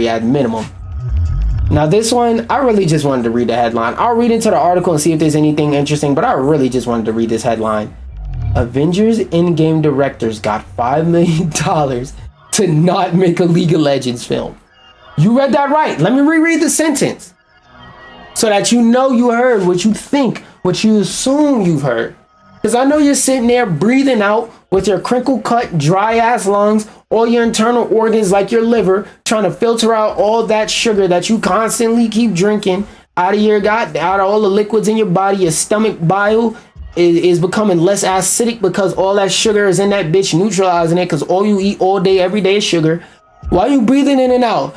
story at minimum. Now this one, I really just wanted to read the headline. I'll read into the article and see if there's anything interesting, but I really just wanted to read this headline. Avengers Endgame directors got $5 million to not make a League of Legends film. You read that right. Let me reread the sentence so that you know you heard what you think, what you assume you've heard. Because I know you're sitting there breathing out with your crinkle cut, dry ass lungs, all your internal organs like your liver, trying to filter out all that sugar that you constantly keep drinking out of all the liquids in your body. Your stomach bile is becoming less acidic because all that sugar is in that bitch neutralizing it, because all you eat all day, every day is sugar. Why are you breathing in and out?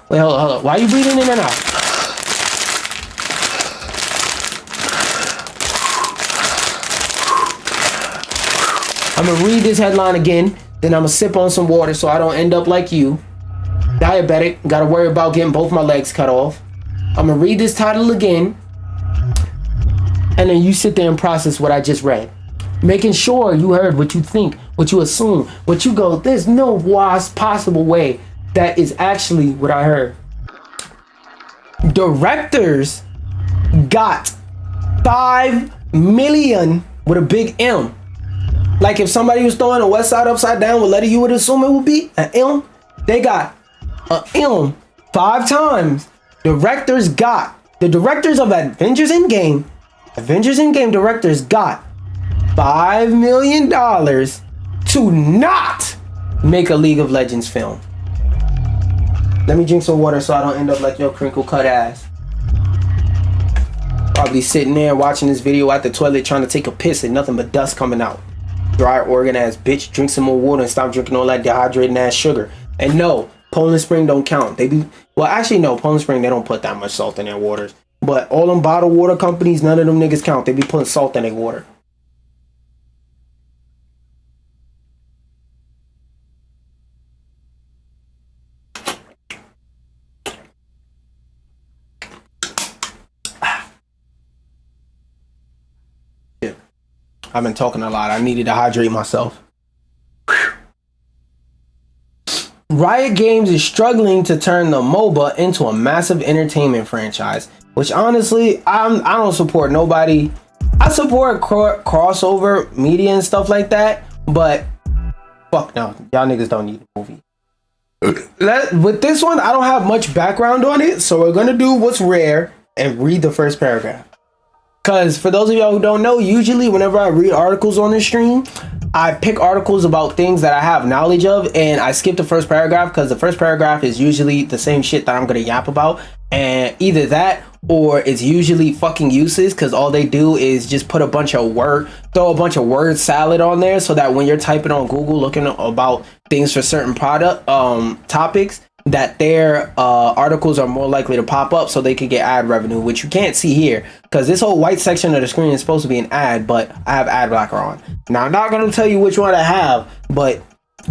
Wait, hold on. Why are you breathing in and out? I'm gonna read this headline again, then I'm gonna sip on some water so I don't end up like you, diabetic, gotta worry about getting both my legs cut off. I'm gonna read this title again, and then you sit there and process what I just read, making sure you heard what you think, what you assume, what you go, there's no possible way that is actually what I heard. Directors got 5 million with a big M. Like if somebody was throwing a West Side Upside Down, what letter you would assume it would be? An M. They got an M 5 times. The directors of Avengers Endgame directors got $5 million to not make a League of Legends film. Let me drink some water so I don't end up like your crinkle cut ass. Probably sitting there watching this video at the toilet trying to take a piss and nothing but dust coming out. Dry organ ass bitch, drink some more water and stop drinking all that dehydrating ass sugar. And no, Poland Spring don't count. Poland Spring, they don't put that much salt in their waters. But all them bottled water companies, none of them niggas count. They be putting salt in their water. I've been talking a lot. I needed to hydrate myself. Riot Games is struggling to turn the MOBA into a massive entertainment franchise, which honestly, I don't support nobody. I support crossover media and stuff like that, but fuck no, y'all niggas don't need a movie. With this one, I don't have much background on it, so we're gonna do what's rare and read the first paragraph. Because for those of y'all who don't know, usually whenever I read articles on this stream, I pick articles about things that I have knowledge of and I skip the first paragraph because the first paragraph is usually the same shit that I'm going to yap about. And either that or it's usually fucking useless because all they do is just put throw a bunch of word salad on there so that when you're typing on Google looking about things for certain product topics, that their articles are more likely to pop up so they could get ad revenue, which you can't see here because this whole white section of the screen is supposed to be an ad, but I have ad blocker on. Now I'm not going to tell you which one I have, but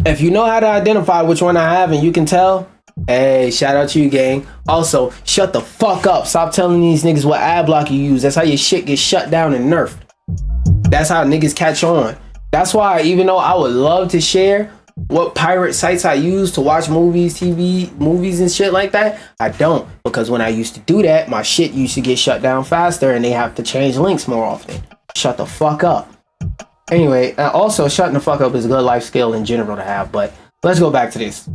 if you know how to identify which one I have and you can tell, hey, shout out to you, gang. Also, shut the fuck up. Stop telling these niggas what ad block you use. That's how your shit gets shut down and nerfed. That's how niggas catch on. That's why, even though I would love to share what pirate sites I use to watch movies, TV, movies and shit like that, I don't. Because when I used to do that, my shit used to get shut down faster and they have to change links more often. Shut the fuck up. Anyway, also shutting the fuck up is a good life skill in general to have, but let's go back to this.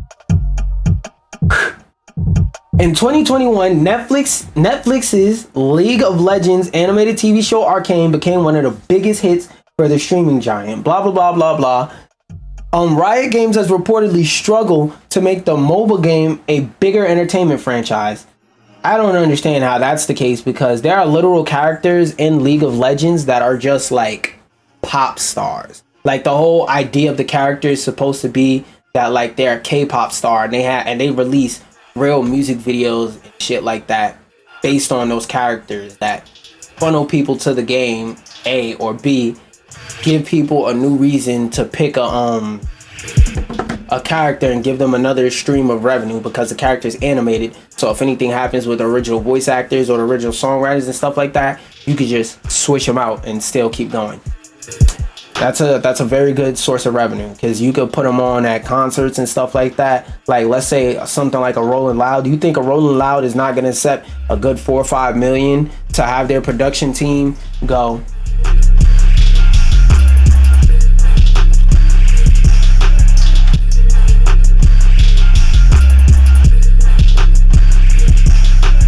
In 2021, Netflix's League of Legends animated TV show Arcane became one of the biggest hits for the streaming giant. Blah, blah, blah, blah, blah. Riot Games has reportedly struggled to make the mobile game a bigger entertainment franchise. I don't understand how that's the case because there are literal characters in League of Legends that are just like pop stars. Like the whole idea of the character is supposed to be that like they're a K-pop star and they release real music videos and shit like that based on those characters that funnel people to the game, A, or B, give people a new reason to pick a character and give them another stream of revenue because the character is animated. So if anything happens with the original voice actors or the original songwriters and stuff like that, you could just switch them out and still keep going. That's a very good source of revenue, because you could put them on at concerts and stuff like that. Like, let's say something like a Rolling Loud. Do you think a Rolling Loud is not going to accept a good 4 or 5 million to have their production team go?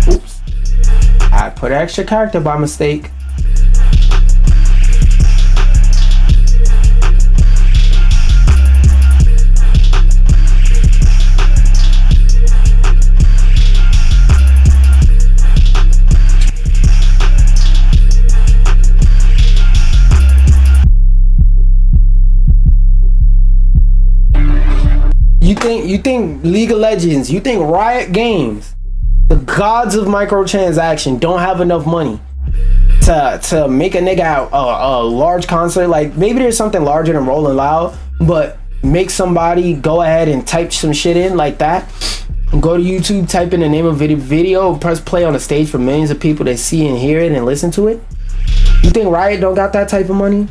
Oops, I put an extra character by mistake. You think League of Legends, you think Riot Games, the gods of microtransaction, don't have enough money to make a nigga a large concert? Like, maybe there's something larger than Rolling Loud, but make somebody go ahead and type some shit in like that, go to YouTube, type in the name of video, press play on the stage for millions of people to see and hear it and listen to it. You think Riot don't got that type of money?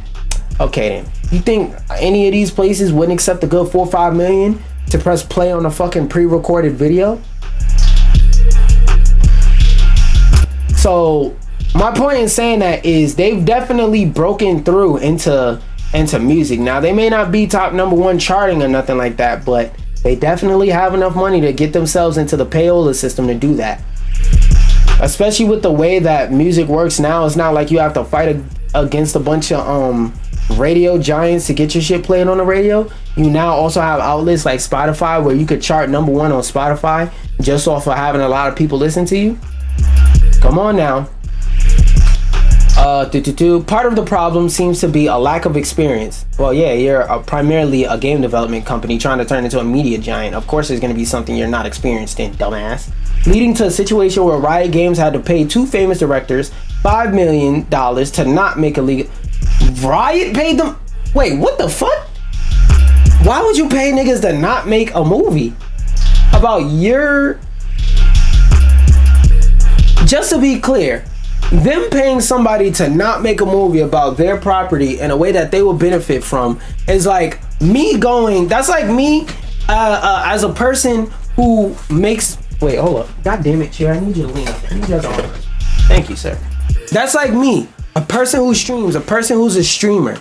Okay then. You think any of these places wouldn't accept a good 4 or 5 million to press play on a fucking pre-recorded video? So my point in saying that is they've definitely broken through into music. Now, they may not be top #1 charting or nothing like that, but they definitely have enough money to get themselves into the payola system to do that. Especially with the way that music works now, it's not like you have to fight against a bunch of radio giants to get your shit played on the radio. You now also have outlets like Spotify where you could chart #1 on Spotify just off of having a lot of people listen to you. Come on now. Part of the problem seems to be a lack of experience. Well, yeah, you're primarily a game development company trying to turn into a media giant. Of course there's going to be something you're not experienced in, dumbass. Leading to a situation where Riot Games had to pay 2 famous directors $5 million to not make a league. Riot paid them? Wait, what the fuck? Why would you pay niggas to not make a movie about your... Just to be clear, them paying somebody to not make a movie about their property in a way that they will benefit from is like me going... That's like me as a person who makes... Wait, hold up. God damn it, Chair. I need you to lean up. I need you to arm. Thank you, sir. That's like me, a person who streams, a person who's a streamer,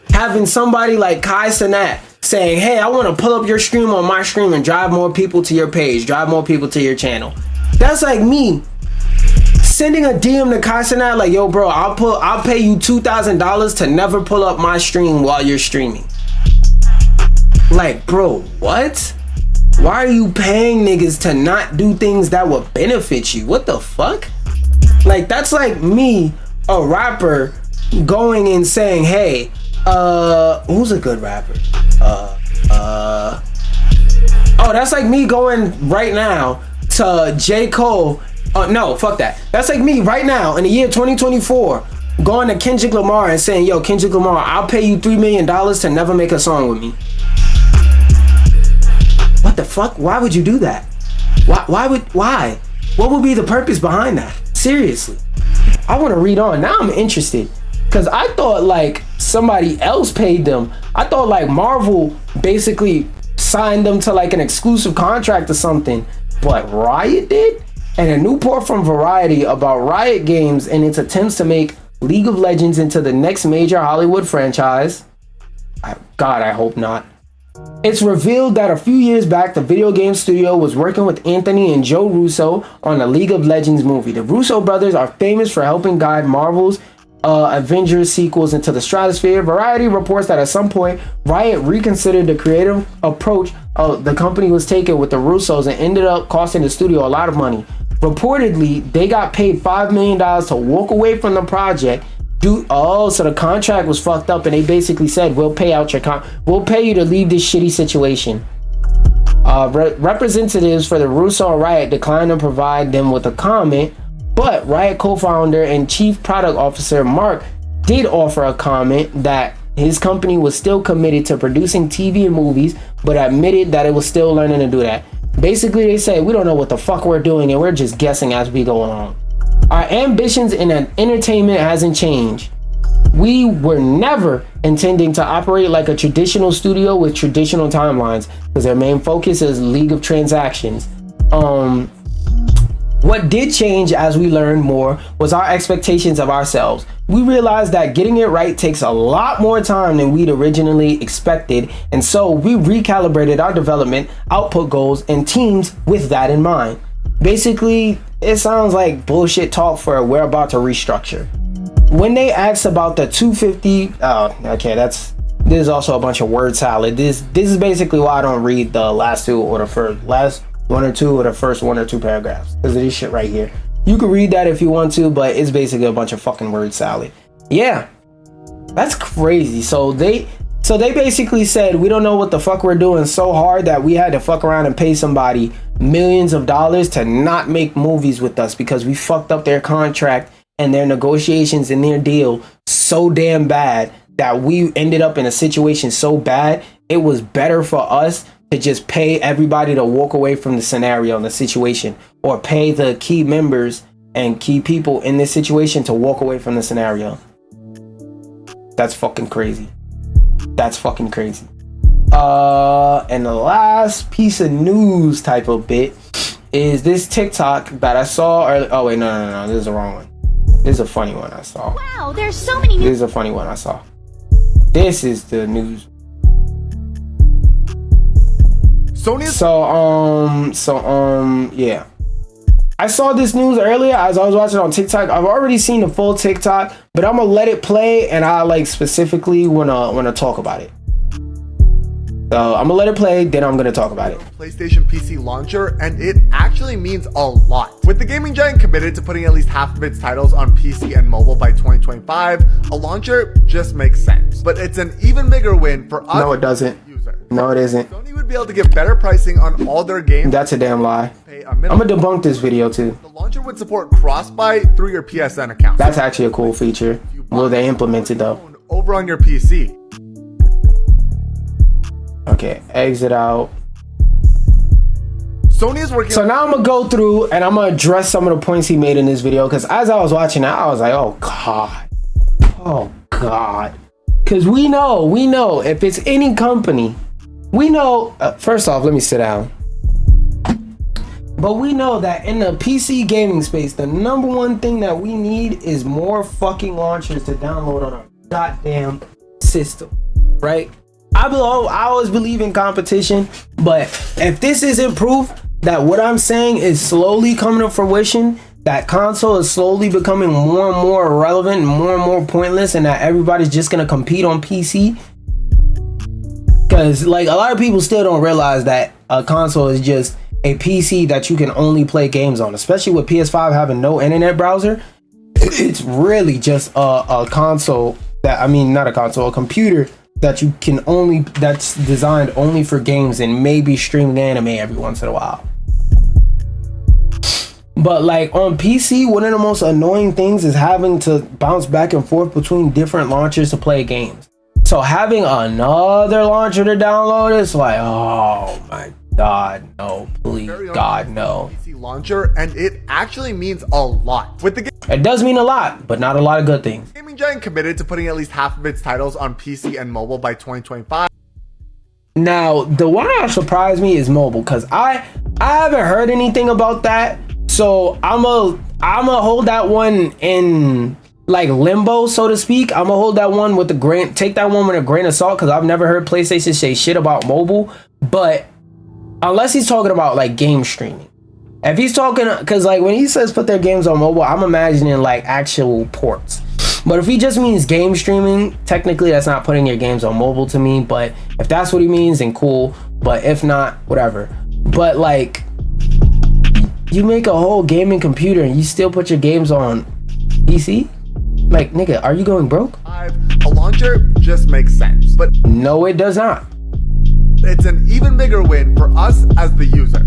having somebody like Kai Cenat saying, hey, I want to pull up your stream on my stream and drive more people to your page, drive more people to your channel. That's like me sending a DM to Kai Cenat like, yo, bro, I'll pay you $2,000 to never pull up my stream while you're streaming. Like, bro, what? Why are you paying niggas to not do things that would benefit you? What the fuck? Like, that's like me, a rapper, going and saying, hey, who's a good rapper? Oh, that's like me going right now to J. Cole. No, fuck that. That's like me right now in the year 2024 going to Kendrick Lamar and saying, yo, Kendrick Lamar, I'll pay you $3 million to never make a song with me. What the fuck? Why would you do that? Why? What would be the purpose behind that? Seriously. I want to read on. Now I'm interested. Because I thought like somebody else paid them. I thought like Marvel basically signed them to like an exclusive contract or something. But Riot did? And a new report from Variety about Riot Games and its attempts to make League of Legends into the next major Hollywood franchise. God, I hope not. It's revealed that a few years back, the video game studio was working with Anthony and Joe Russo on a League of Legends movie. The Russo brothers are famous for helping guide Marvel's Avengers sequels into the stratosphere. Variety reports that at some point, Riot reconsidered the creative approach the company was taking with the Russos and ended up costing the studio a lot of money. Reportedly, they got paid $5 million to walk away from the project. So the contract was fucked up and they basically said, we'll pay you to leave this shitty situation. Representatives for the Russo and Riot declined to provide them with a comment, but Riot co-founder and chief product officer Mark did offer a comment that his company was still committed to producing TV and movies, but admitted that it was still learning to do that. Basically, they say, we don't know what the fuck we're doing and we're just guessing as we go along. Our ambitions in entertainment hasn't changed. We were never intending to operate like a traditional studio with traditional timelines, because their main focus is League of Transactions. What did change as we learned more was our expectations of ourselves. We realized that getting it right takes a lot more time than we'd originally expected, and so we recalibrated our development, output goals, and teams with that in mind. Basically, it sounds like bullshit talk for we're about to restructure. When they asked about the 250, this is also a bunch of word salad. This is basically why I don't read the last one or the first one or two paragraphs, because of this shit right here. You can read that if you want to, but it's basically a bunch of fucking word salad. Yeah, that's crazy. So they basically said, we don't know what the fuck we're doing so hard that we had to fuck around and pay somebody millions of dollars to not make movies with us because we fucked up their contract and their negotiations and their deal so damn bad that we ended up in a situation so bad it was better for us to just pay everybody to walk away from the scenario and the situation, or pay the key members and key people in this situation to walk away from the scenario. That's fucking crazy. That's fucking crazy. And the last piece of news type of bit is this TikTok that I saw earlier. Oh wait, no, this is the wrong one. This is a funny one I saw. Wow, there's so many This is a funny one I saw. This is the news. Yeah. I saw this news earlier as I was watching on TikTok. I've already seen the full TikTok, but I'm gonna let it play, and I like specifically wanna talk about it. So I'm gonna let it play, then I'm gonna talk about it. PlayStation PC launcher, and it actually means a lot. With the gaming giant committed to putting at least half of its titles on PC and mobile by 2025, a launcher just makes sense. But it's an even bigger win for us. No, it doesn't. No, it isn't. Sony would be able to get better pricing on all their games. That's a damn lie. I'm gonna debunk this video too. The launcher would support cross-buy through your PSN account. That's actually a cool feature. Will they implement it though? Over on your PC. Okay, exit out. Sony is working. So now I'm gonna go through and I'm gonna address some of the points he made in this video, because as I was watching that, I was like, oh god. Because we know if it's any company, we know, first off, let me sit down. But we know that in the PC gaming space, the number one thing that we need is more fucking launchers to download on our goddamn system, right? I always believe in competition, but if this isn't proof that what I'm saying is slowly coming to fruition, that console is slowly becoming more and more irrelevant and more pointless, and that everybody's just gonna compete on PC. Because like a lot of people still don't realize that a console is just a PC that you can only play games on, especially with PS5 having no internet browser. It's really just a console that, I mean, not a console, a computer that you can only, that's designed only for games and maybe streaming anime every once in a while. But like on PC, one of the most annoying things is having to bounce back and forth between different launchers to play games. So having another launcher to download is like, oh my god, no, please, god, no. PC launcher, and it actually means a lot. With the it does mean a lot, but not a lot of good things. Gaming giant committed to putting at least half of its titles on PC and mobile by 2025. Now, the one that surprised me is mobile, because I haven't heard anything about that. So I'm a hold that one in like limbo, so to speak. I'm gonna hold that one with take that one with a grain of salt, because I've never heard PlayStation say shit about mobile. But unless he's talking about like game streaming, if he's talking, because like when he says put their games on mobile, I'm imagining like actual ports. But if he just means game streaming, technically that's not putting your games on mobile to me. But if that's what he means, then cool. But if not, whatever. But like, you make a whole gaming computer and you still put your games on PC? Like, nigga, are you going broke? A launcher just makes sense, but no, it does not. It's an even bigger win for us as the user.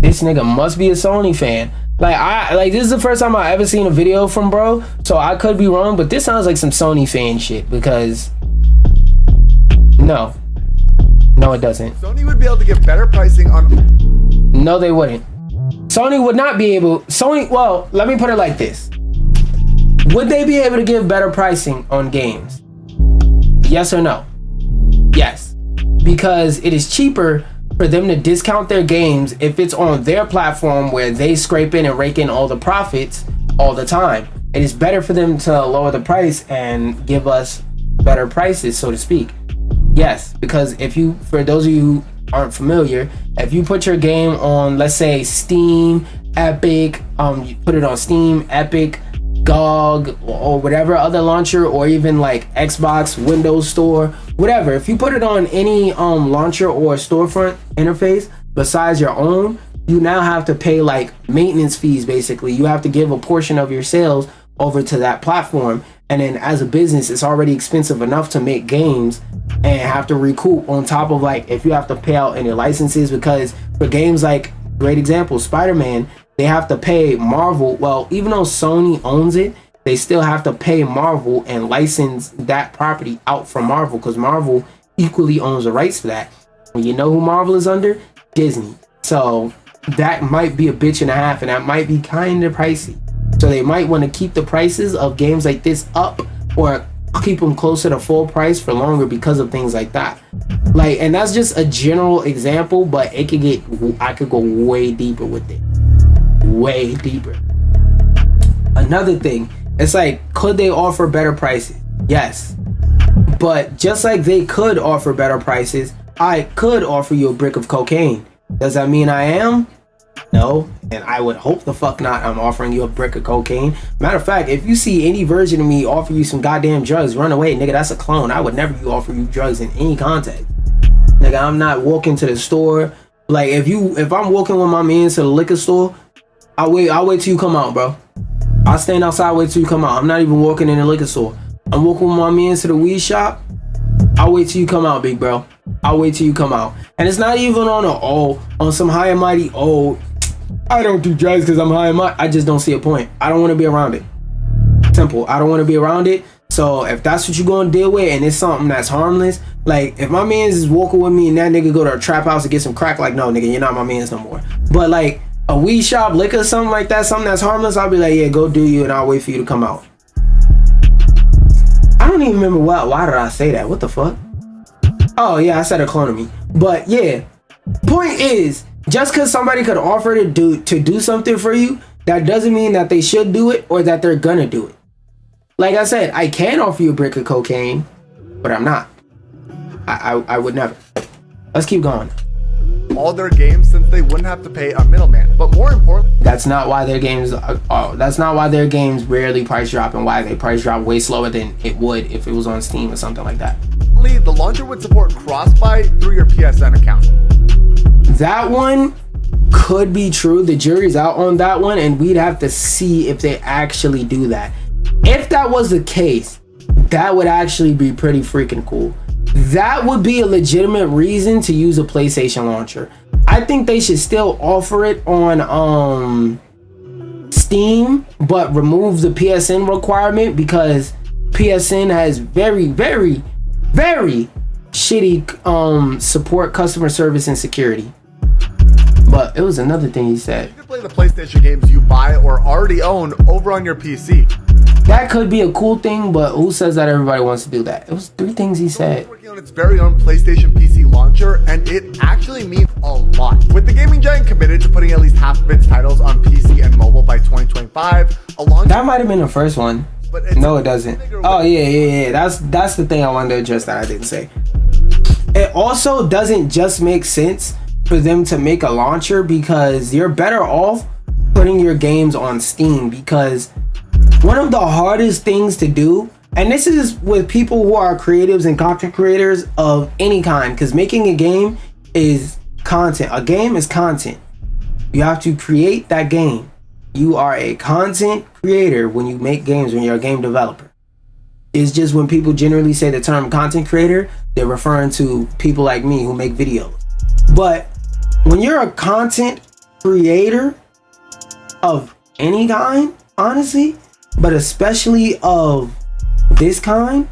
This nigga must be a Sony fan. Like this is the first time I ever seen a video from bro, so I could be wrong, but this sounds like some Sony fan shit, because no, it doesn't. Sony would be able to get better pricing on. No, they wouldn't. Sony would not be able. Well, let me put it like this. Would they be able to give better pricing on games? Yes or no? Yes, because it is cheaper for them to discount their games if it's on their platform where they scrape in and rake in all the profits all the time. It is better for them to lower the price and give us better prices, so to speak. Yes, because if you, for those of you who aren't familiar, if you put your game on, let's say Steam, Epic, you put it on Steam, Epic, GOG, or whatever other launcher, or even like Xbox, Windows Store, whatever. If you put it on any launcher or storefront interface besides your own, you now have to pay like maintenance fees. Basically, you have to give a portion of your sales over to that platform, and then as a business, it's already expensive enough to make games and have to recoup on top of, like, if you have to pay out any licenses, because for games like, great example, Spider-Man, they have to pay Marvel. Well, even though Sony owns it, they still have to pay Marvel and license that property out from Marvel, because Marvel equally owns the rights for that. And you know who Marvel is under? Disney. So that might be a bitch and a half, and that might be kind of pricey. So they might want to keep the prices of games like this up, or keep them closer to full price for longer because of things like that. Like, and that's just a general example, but it could get, I could go way deeper with it. Way deeper. Another thing, it's like, could they offer better prices? Yes. But just like they could offer better prices, I could offer you a brick of cocaine. Does that mean I am? No, and I would hope the fuck not. I'm offering you a brick of cocaine. Matter of fact, if you see any version of me offer you some goddamn drugs, run away, nigga. That's a clone. I would never offer you drugs in any context. Nigga, I'm not walking to the store. Like, if I'm walking with my man to the liquor store, I'll wait till you come out, bro. I'll stand outside, wait till you come out. I'm not even walking in the liquor store. I'm walking with my man to the weed shop. I'll wait till you come out, big bro. I'll wait till you come out. And it's not even on some high and mighty, I don't do drugs because I'm high and mighty. I just don't see a point. I don't want to be around it. Simple. I don't want to be around it. So if that's what you're going to deal with, and it's something that's harmless, like if my man's is walking with me and that nigga go to a trap house to get some crack, like, no, nigga, you're not my man's no more. But like a weed shop, liquor, something like that, something that's harmless, I'll be like, yeah, go do you, and I'll wait for you to come out. I don't even remember why did I say that? What the fuck? Oh yeah, I said a clone of me. But yeah, point is, just because somebody could offer to do something for you, that doesn't mean that they should do it or that they're gonna do it. Like I said, I can offer you a brick of cocaine, but I'm not. I would never. Let's keep going. All their games, since they wouldn't have to pay a middleman. But more importantly, that's not why their games rarely price drop, and why they price drop way slower than it would if it was on Steam or something like that. The launcher would support cross-buy through your PSN account. That one could be true. The jury's out on that one, and we'd have to see if they actually do that. If that was the case, that would actually be pretty freaking cool. That would be a legitimate reason to use a PlayStation launcher. I think they should still offer it on Steam, but remove the PSN requirement, because PSN has very, very, very shitty support, customer service, and security. But it was another thing he said. You can play the PlayStation games you buy or already own over on your PC. That could be a cool thing, but who says that everybody wants to do that? It was 3 things he said. Working on its very own PlayStation PC launcher, and it actually means a lot. With the gaming giant committed to putting at least half of its titles on PC and mobile by 2025, a launcher... That might have been the first one. But no, it doesn't. Oh yeah. That's the thing I wanted to address that I didn't say. It also doesn't just make sense for them to make a launcher, because you're better off putting your games on Steam, because one of the hardest things to do, and this is with people who are creatives and content creators of any kind, because making a game is content. A game is content. You have to create that game. You are a content creator when you make games, when you're a game developer. It's just when people generally say the term content creator, they're referring to people like me who make videos. But when you're a content creator of any kind, honestly, but especially of this kind,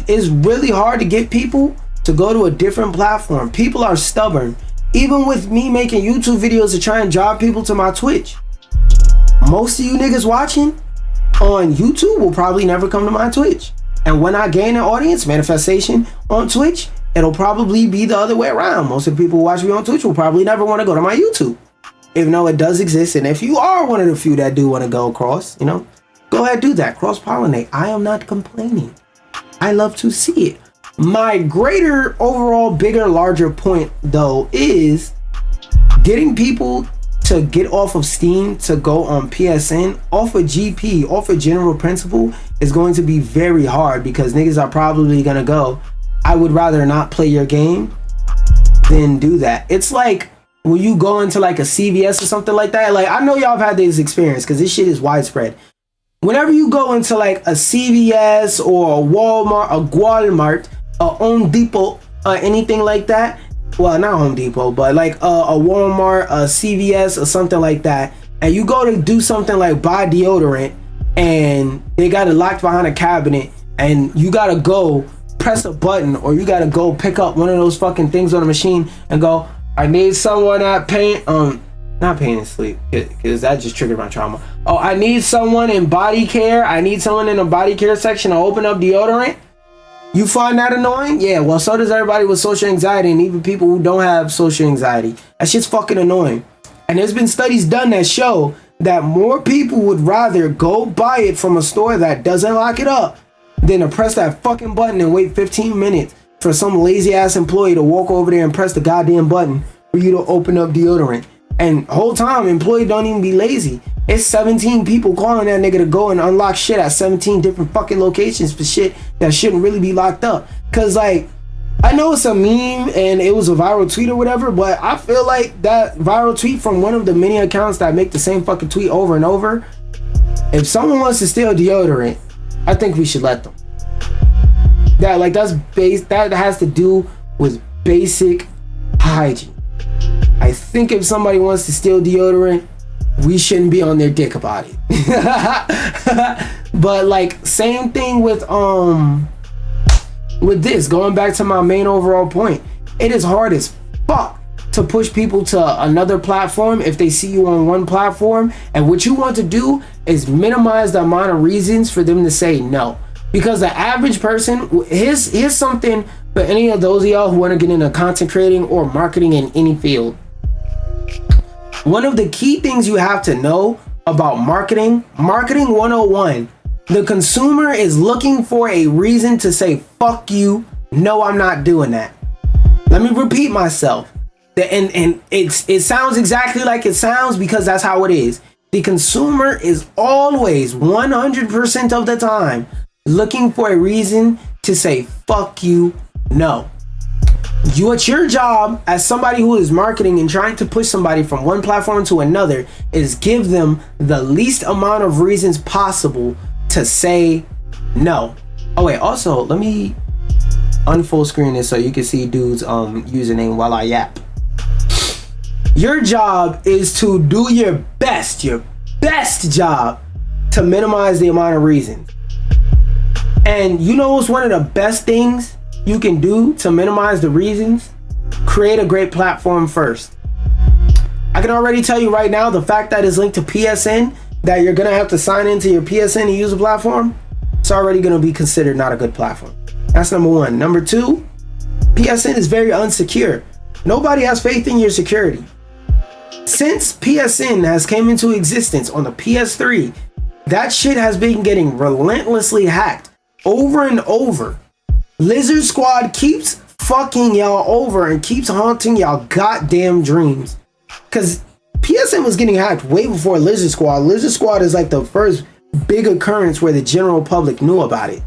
it's really hard to get people to go to a different platform. People are stubborn. Even with me making YouTube videos to try and drive people to my Twitch, most of you niggas watching on YouTube will probably never come to my Twitch. And when I gain an audience, manifestation on Twitch, it'll probably be the other way around. Most of the people who watch me on Twitch will probably never want to go to my YouTube, even though it does exist. And if you are one of the few that do want to go across, you know, go ahead, do that. Cross-pollinate. I am not complaining. I love to see it. My greater overall, bigger, larger point, though, is getting people to get off of Steam to go on PSN off of GP, off of General Principle, is going to be very hard because niggas are probably gonna go, I would rather not play your game than do that. It's like when you go into like a CVS or something like that. Like, I know y'all have had this experience because this shit is widespread. Whenever you go into like a CVS or a Walmart, a Home Depot, anything like that, well, not Home Depot, but like a Walmart, a CVS or something like that, and you go to do something like buy deodorant and they got it locked behind a cabinet and you gotta go press a button or you gotta go pick up one of those fucking things on the machine and go, I need someone at not Pain and Sleep, because that just triggered my trauma. Oh, I need someone in body care. I need someone in the body care section to open up deodorant. You find that annoying? Yeah, well, so does everybody with social anxiety, and even people who don't have social anxiety. That shit's fucking annoying. And there's been studies done that show that more people would rather go buy it from a store that doesn't lock it up than to press that fucking button and wait 15 minutes for some lazy ass employee to walk over there and press the goddamn button for you to open up deodorant. And whole time, employee don't even be lazy. It's 17 people calling that nigga to go and unlock shit at 17 different fucking locations for shit that shouldn't really be locked up. Cause like, I know it's a meme and it was a viral tweet or whatever, but I feel like that viral tweet from one of the many accounts that make the same fucking tweet over and over, if someone wants to steal deodorant, I think we should let them. That has to do with basic hygiene. I think if somebody wants to steal deodorant, we shouldn't be on their dick about it. But like, same thing with this, going back to my main overall point, it is hard as fuck to push people to another platform if they see you on one platform, and what you want to do is minimize the amount of reasons for them to say no. Because the average person, here's something for any of those of y'all who want to get into content creating or marketing in any field. One of the key things you have to know about marketing 101, the consumer is looking for a reason to say, fuck you, no, I'm not doing that. Let me repeat myself. And it sounds exactly like it sounds because that's how it is. The consumer is always 100% of the time looking for a reason to say, fuck you, no. It's your job as somebody who is marketing and trying to push somebody from one platform to another is give them the least amount of reasons possible to say no. Oh wait, also let me unfull screen this so you can see dude's username while I yap. Your job is to do your best job to minimize the amount of reasons. And you know what's one of the best things you can do to minimize the reasons? Create a great platform first. I can already tell you right now, the fact that it's linked to PSN, that you're gonna have to sign into your PSN to use a platform, it's already gonna be considered not a good platform. That's number one. Number two, PSN is very unsecure. Nobody has faith in your security. Since PSN has came into existence on the PS3, that shit has been getting relentlessly hacked over and over. Lizard Squad keeps fucking y'all over and keeps haunting y'all goddamn dreams. Cause PSN was getting hacked way before Lizard Squad. Lizard Squad is like the first big occurrence where the general public knew about it.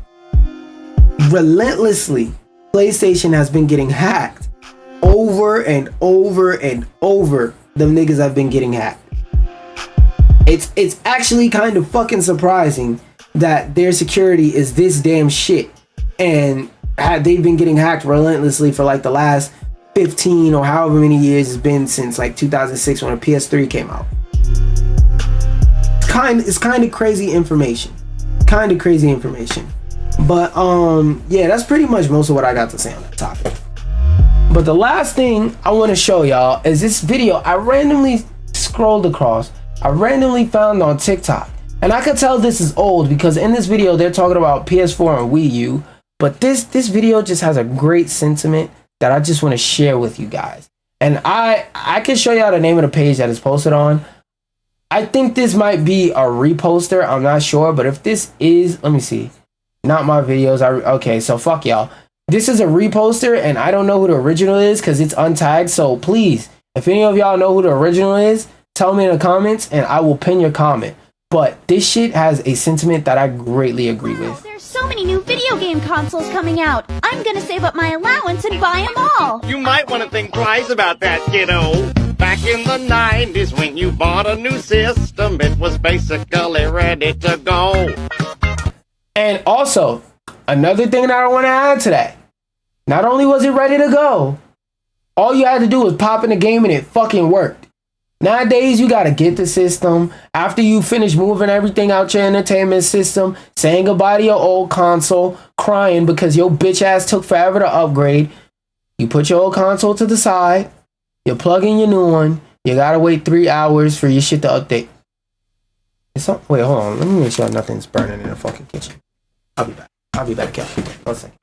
Relentlessly, PlayStation has been getting hacked over and over and over. Them niggas have been getting hacked. It's actually kind of fucking surprising that their security is this damn shit, and they've been getting hacked relentlessly for like the last 15 or however many years it's been since like 2006 when the PS3 came out. It's kind of crazy information. But yeah, that's pretty much most of what I got to say on that topic. But the last thing I want to show y'all is this video I randomly scrolled across. I randomly found on TikTok. And I could tell this is old because in this video they're talking about PS4 and Wii U, but this video just has a great sentiment that I just want to share with you guys. And I can show y'all the name of the page that it's posted on. I think this might be a reposter, I'm not sure, but if this is, let me see, not my videos, okay, so fuck y'all. This is a reposter and I don't know who the original is because it's untagged, so please, if any of y'all know who the original is, tell me in the comments and I will pin your comment. But this shit has a sentiment that I greatly agree with. There's so many new video game consoles coming out. I'm gonna save up my allowance and buy them all. You might want to think twice about that, kiddo. Back in the 90s when you bought a new system, it was basically ready to go. And also, another thing that I want to add to that. Not only was it ready to go, all you had to do was pop in the game and it fucking worked. Nowadays, you gotta get the system. After you finish moving everything out your entertainment system, saying goodbye to your old console, crying because your bitch ass took forever to upgrade, you put your old console to the side, you plug in your new one, you gotta wait 3 hours for your shit to update. Wait, hold on. Let me make sure nothing's burning in the fucking kitchen. I'll be back. I'll be back, y'all. 1 second.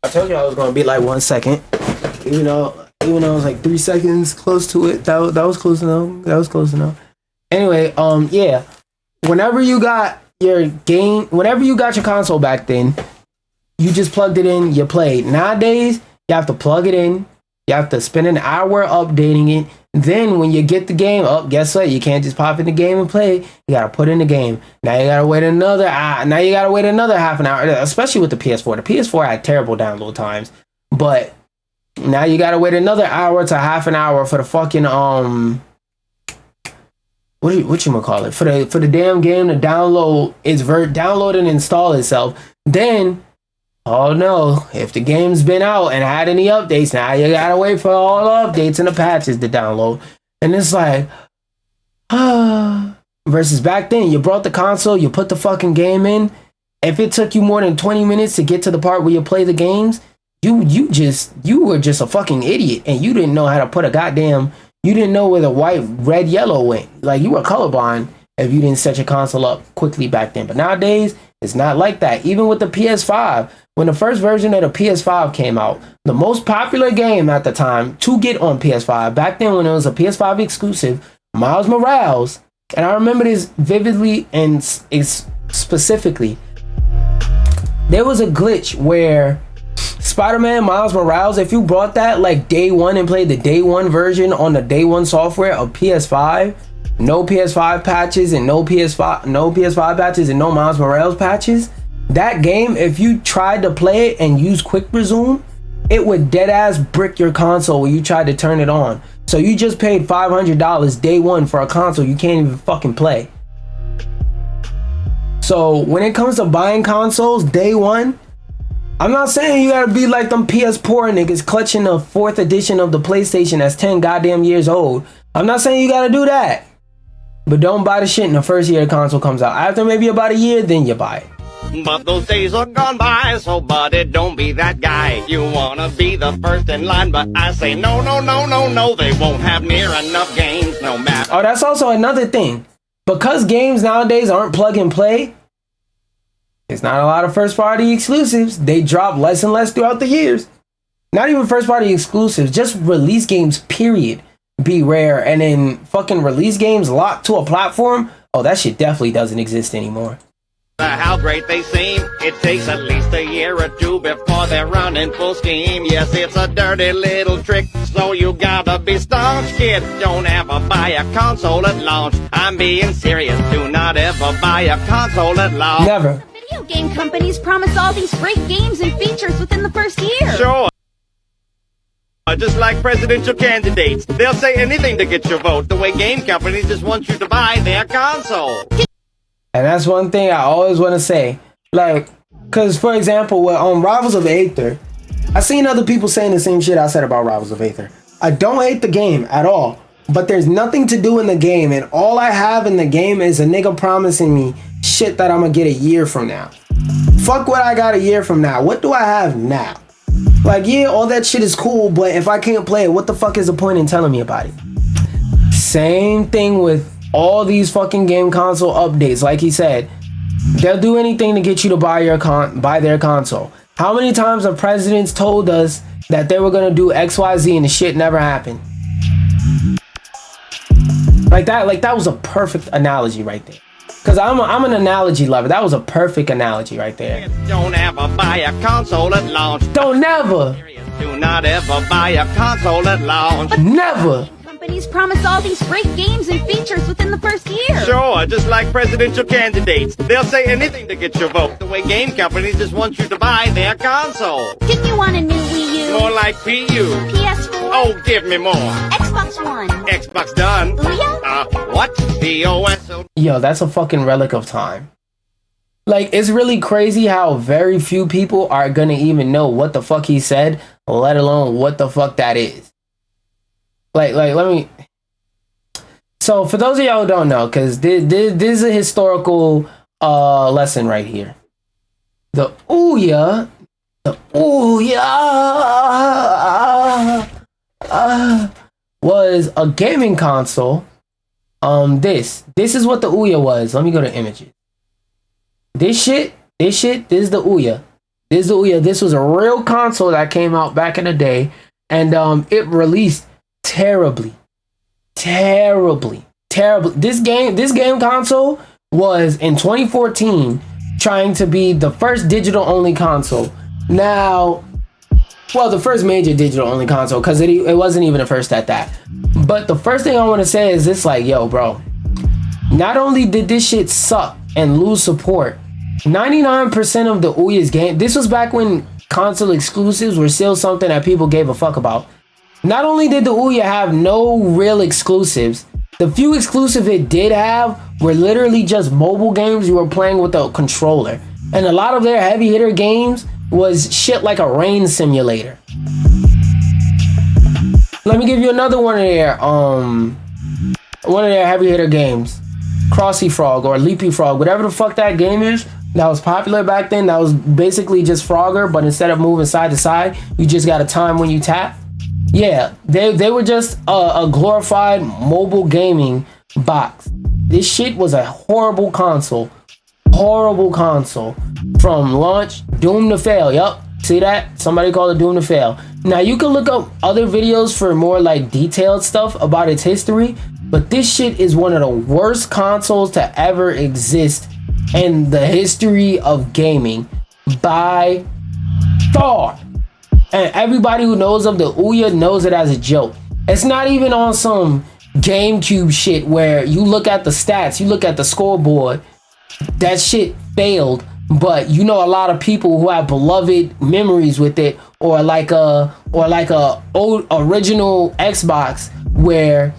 I told you I was gonna be like 1 second, even though it was like 3 seconds close to it. That was close enough. That was close enough. Anyway, yeah. Whenever you got your console back then, you just plugged it in, you played. Nowadays, you have to plug it in, you have to spend an hour updating it. Then when you get the game up, guess what? You can't just pop in the game and play. You gotta put in the game. Now you gotta wait another half an hour, especially with the PS4. The PS4 had terrible download times, but now you gotta wait another hour to half an hour for the fucking what you call it, for the damn game to download download and install itself. Then, oh no, if the game's been out and had any updates, now you gotta wait for all the updates and the patches to download. And it's like, versus back then, you brought the console, you put the fucking game in. If it took you more than 20 minutes to get to the part where you play the games, you were just a fucking idiot and you didn't know how to put you didn't know where the white, red, yellow went. Like, you were colorblind if you didn't set your console up quickly back then. But nowadays, it's not like that. Even with the PS5, when the first version of the PS5 came out, the most popular game at the time to get on PS5, back then when it was a PS5 exclusive, Miles Morales, and I remember this vividly and specifically, there was a glitch where Spider-Man Miles Morales, if you brought that like day one and played the day one version on the day one software of PS5, no PS5 patches and no PS5 patches and no Miles Morales patches, that game, if you tried to play it and use quick resume, it would dead ass brick your console when you tried to turn it on. So you just paid $500 day one for a console you can't even fucking play. So when it comes to buying consoles day one, I'm not saying you gotta be like them PS poor niggas clutching the 4th edition of the PlayStation that's 10 goddamn years old. I'm not saying you gotta do that. But don't buy the shit in the first year the console comes out. After maybe about a year, then you buy it. But those days are gone by, so buddy, don't be that guy. You wanna be the first in line, but I say no, no, no, no, no. They won't have near enough games, no matter. Oh, that's also another thing. Because games nowadays aren't plug and play, it's not a lot of first party exclusives. They drop less and less throughout the years. Not even first party exclusives, just release games, period, be rare. And then fucking release games locked to a platform, oh, that shit definitely doesn't exist anymore. How great they seem. It takes at least a year or two before they're running full steam. Yes, it's a dirty little trick, so you gotta be staunch, kid. Don't ever buy a console at launch. I'm being serious. Do not ever buy a console at launch. Never. Video game companies promise all these great games and features within the first year. Sure. Just like presidential candidates, they'll say anything to get your vote. The way game companies just want you to buy their console. And that's one thing I always want to say. Like, because for example, with Rivals of Aether, I seen other people saying the same shit I said about Rivals of Aether. I don't hate the game at all, but there's nothing to do in the game, and all I have in the game is a nigga promising me shit that I'm gonna get a year from now. fuck what I got a year from now. What do I have now? Like, yeah, all that shit is cool, but if I can't play it, what the fuck is the point in telling me about it? Same thing with all these fucking game console updates. Like he said, they'll do anything to get you to buy their console. How many times have presidents told us that they were gonna do XYZ and the shit never happened? Like that was a perfect analogy right there. Cause I'm an analogy lover. That was a perfect analogy right there. Don't ever buy a console at launch. Don't never. Do not ever buy a console at launch. Never. Companies promise all these great games and features within the first year. Sure, just like presidential candidates. They'll say anything to get your vote. The way game companies just want you to buy their console. Didn't you want a new Wii U? More like PU. PS4? Oh, give me more. Xbox One? Xbox done. Ouya? What? POS? Yo, that's a fucking relic of time. Like, it's really crazy how very few people are gonna even know what the fuck he said, let alone what the fuck that is. Like, let me... So, for those of y'all who don't know, because this is a historical lesson right here. The Ouya was a gaming console. This is what the Ouya was. Let me go to images. This is the Ouya. This was a real console that came out back in the day, and it released terribly. This game console was in 2014 trying to be the first digital only console. Now, well, the first major digital only console, because it wasn't even the first at that. But the first thing I want to say is this, like, yo, bro, not only did this shit suck and lose support, 99% of the Ouya's game, this was back when console exclusives were still something that people gave a fuck about. Not only did the Ouya have no real exclusives, the few exclusives it did have were literally just mobile games you were playing with a controller. And a lot of their heavy hitter games was shit like a rain simulator. Let me give you another one of their heavy hitter games. Crossy Frog or Leapy Frog, whatever the fuck that game is, that was popular back then. That was basically just Frogger, but instead of moving side to side, you just got a time when you tap. Yeah, they were just a glorified mobile gaming box. This shit was a horrible console. From launch, doomed to fail. Yup, see that? Somebody called it doomed to fail. Now you can look up other videos for more like detailed stuff about its history, but this shit is one of the worst consoles to ever exist in the history of gaming by far. And everybody who knows of the Ouya knows it as a joke. It's not even on some GameCube shit where you look at the stats, you look at the scoreboard, that shit failed. But you know, a lot of people who have beloved memories with it, or like a old original Xbox where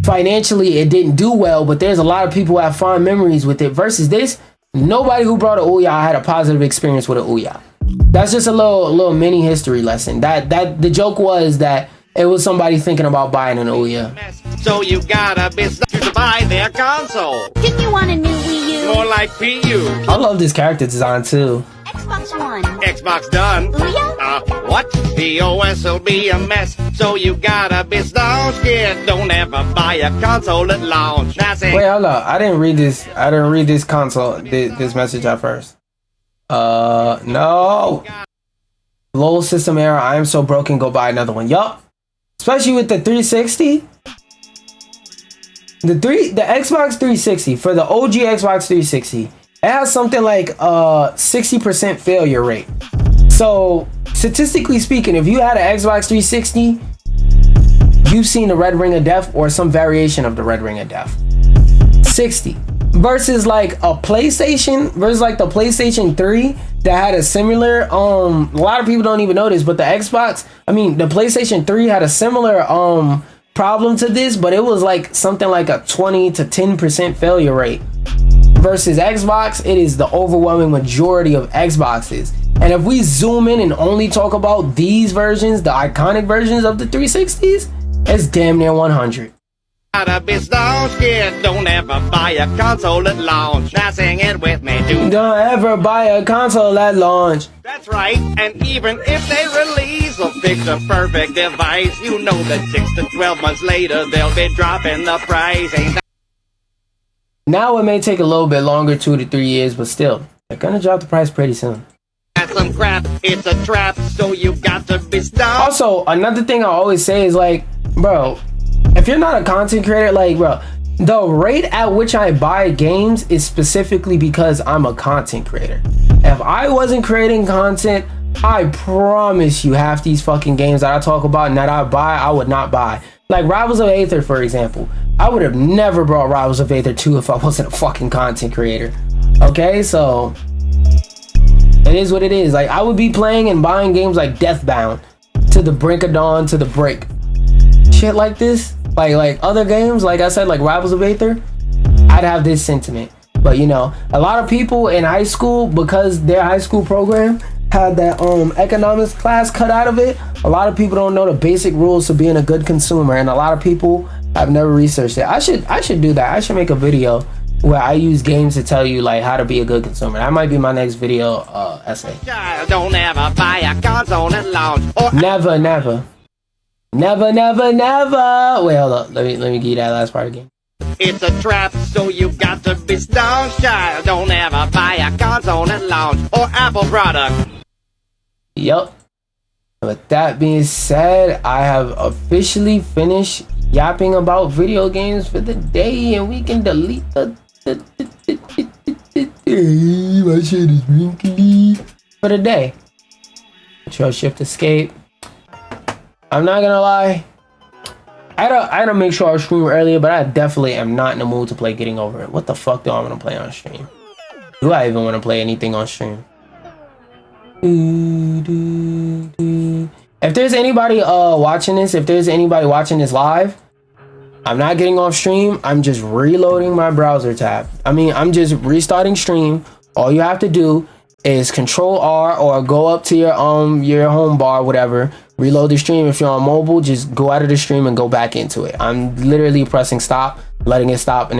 financially it didn't do well, but there's a lot of people who have fond memories with it. Versus this, nobody who brought an Ouya had a positive experience with an Ouya. That's just a little mini history lesson. That the joke was that it was somebody thinking about buying an Ouya. So you gotta be to buy their console. Didn't you want a new Wii U? More like PU. I love this character design too. Xbox One? Xbox done. Ouya? What? POS will be a mess. So you gotta be staunch, kid. Don't ever buy a console at launch. Wait, hold up. I didn't read this console, this message at first. No. Low system error. I am so broken. Go buy another one. Yup. Especially with the 360. The Xbox 360, for the OG Xbox 360, it has something like 60% failure rate. So statistically speaking, if you had an Xbox 360, you've seen the red ring of death or some variation of the red ring of death. 60 versus like a PlayStation, versus like the PlayStation 3 that had a similar a lot of people don't even know this, but the PlayStation 3 had a similar problem to this, but it was like something like a 20 to 10% failure rate. Versus Xbox, it is the overwhelming majority of Xboxes. And if we zoom in and only talk about these versions, the iconic versions of the 360s, it's damn near 100. Gotta be staunch, kid. Don't ever buy a console at launch. Now sing it with me, do. Don't ever buy a console at launch. That's right, and even if they release a picture perfect device, you know that 6 to 12 months later they'll be dropping the price. Ain't that Now it may take a little bit longer, 2 to 3 years, but still, they're gonna drop the price pretty soon. some crap? It's a trap, so you got to be staunch. Also, another thing I always say is like, bro, if you're not a content creator, like, bro, the rate at which I buy games is specifically because I'm a content creator. If I wasn't creating content, I promise you half these fucking games that I talk about and that I buy, I would not buy. Like Rivals of Aether, for example. I would have never brought Rivals of Aether 2 if I wasn't a fucking content creator. Okay, so it is what it is. Like, I would be playing and buying games like Deathbound, To the Brink of Dawn, To the Break. Shit like this. Like other games, like I said, like Rivals of Aether, I'd have this sentiment. But you know, a lot of people in high school, because their high school program had that economics class cut out of it, a lot of people don't know the basic rules to being a good consumer, and a lot of people have never researched it. I should do that. I should make a video where I use games to tell you like how to be a good consumer. That might be my next video essay. Child, don't ever buy a console at launch. Or Never, never. Never, never, never. Wait, hold up. Let me give you that last part again. it's a trap, so you got to be staunch. Child, don't ever buy a console at launch or Apple product. Yup. With that being said, I have officially finished yapping about video games for the day, and we can delete the my shit is wrinkly for the day. Control Shift Escape. I'm not gonna lie, I had to make sure I stream earlier, but I definitely am not in the mood to play Getting Over It. What the fuck do I want to play on stream? Do I even want to play anything on stream? If there's anybody watching this, live, I'm not getting off stream. I'm just reloading my browser tab. I'm just restarting stream. All you have to do is Control R or go up to your home bar, whatever. Reload the stream. If you're on mobile, just go out of the stream and go back into it. I'm literally pressing stop, letting it stop, and